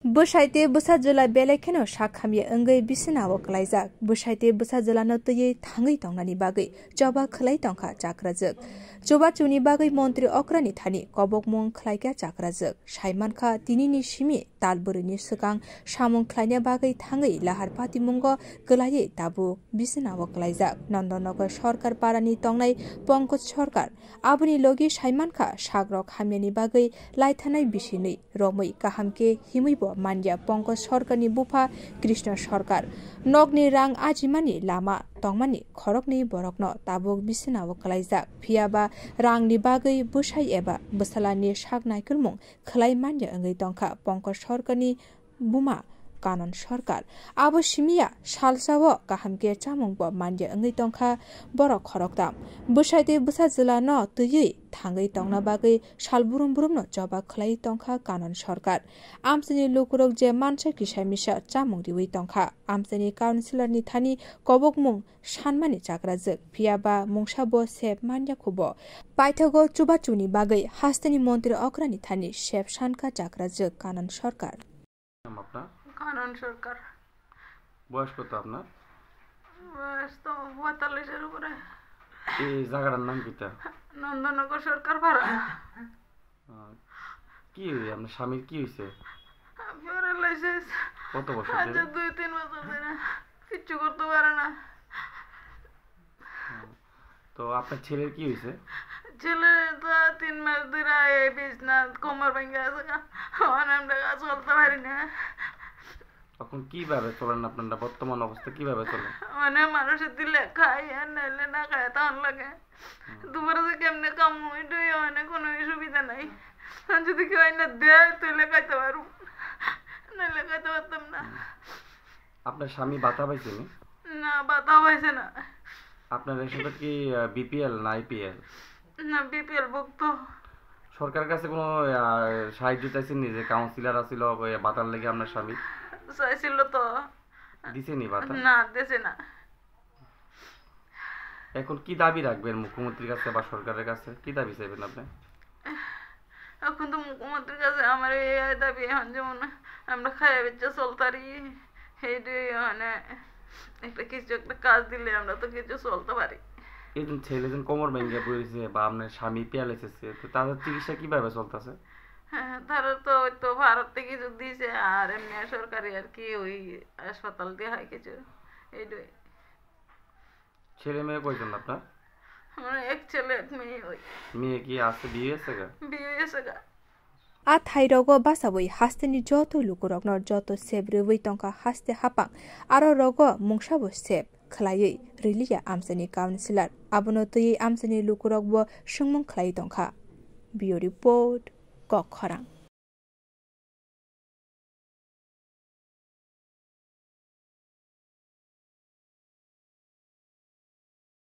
Bwsai busajwla belekeno sakhamye ungwi bichana kwlaijak Bwsai busajwla no tui thangwi tongnani bagwi choba khlai tongkha chakrajwk chubachu ni bagwi mantri okrani thani kobokmung khlaika chakrajwk saimankha tinini simi talburuni swkang samung khlaina bagwi thangwi Lahar pati mwngo kwlawi tabu bichana kwlaijak nandanagar sarkar parani tongnai Pankaj sarkar aboni logi saimankha chakrajwk hamyani bagwi laithanai bisini romwi kaham himwi manya Pankaj sarkarni bupha Krishna sarkar nogni rang ajimani lama tongmani khorokni borokno tabuk bichana kwlaijak phiaba rangni bagwi Bwsai eba bsalani saknaikulmung khlai manya ungwi tongkha Pankaj sarkarni buma kanon sarkar abo simia salsao kaham chamungbo manya ungwi tongkha borok khoroktam Bwsai busajwla no tui thangwi tongna bagwi salburum no choba khlai tongkha kanon sarkar amchini lukurok je mansa kisamisa chamung diwi tongkha amchini councilor ni thani kobokmung sanmani chakrajwk phiaba mungsabo sep manya khubo paithago chubachu ni bagwi hastani mantri okrani thani sep sankha chakrajwk kanon sarkar কারণ সরকার বয়স কত আপনার? বয়স তো ৪৫ এর উপরে। এই জায়গাটার নাম কিটা? নন্দনগর সরকার পাড়া। কি আপনার স্বামীর কি হইছে? প্যারালাইসিস। কত বছর আজ ২-৩ বছর ধরে কিছু করতে পারে না। তো আপনার ছেলের কি হইছে? ছেলে তো ৩ মাস ধরে এই বিছনা কোমর ভেঙে আছে। আমরা কাজ করতে পারি না। এখন কিভাবে চলেন আপনারা বর্তমান অবস্থা কিভাবে চলেন? মানে মানুষের দিলে খাই আর নাইলে না খায় তখন লাগে দুপুরে যে কেমনে কাম ওইটাই মানে কোনো সুবিধা নাই যদি কেউ না দেয় তাহলে খাইতে পারব নাইলে খাইতে পারতাম না। আপনার স্বামী ভাতা পাইছেন? না ভাতা পাইছে না। আপনার রেশনটা কি বিপিএল না আইপিএল? না বিপিএল ভুক্ত। সরকারের কাছে কোনো সাহায্য চাইছেন নি যে কাউন্সিলর আছিল ভাতার লেগে আপনার স্বামী? চাইছিল তো দিছেনি ভাতা? না দিছে না। এখন কি দাবি রাখবেন মুখ্যমন্ত্রীর কাছে বা সরকারের কাছে কি দাবি চাইবেন আপনি? এখন তো মুখ্যমন্ত্রীর কাছে আমার এই দাবি এখন যেমন আমরা খাইয়া বেচে চলতারি সেইটাই মানে একটা কিছু একটা কাজ দিলে আমরা তো কিছু চলতে পারি। এই ছেলে যেন কোমর ভেঙে পড়েছে বা আপনার স্বামী প্যারালাইসিস তো তাদের চিকিৎসা কিভাবে চলতেছে? হ্যাঁ তারা তো ওই তো ভারত থেকে কিছু দিয়েছে আর এমনি সরকারি আর কি ওই হাসপাতাল দিয়ে হয় কিছু এইটাই। ছেলে মেয়ে কয়জন আপনার? মানে এক ছেলে এক মেয়ে। ওই মেয়ে কি আছে বিয়ে হয়েছে গা? বিয়ে হয়েছে গা। a thairogo basabui hasteni joto lukurokno joto sebrewui tongka haste hapang aro rogo mungsabo sep khlaiyi rilia amsani councilor abono tui amsani lukurokbo sungmung khlai tongkha bio report kokkhorang।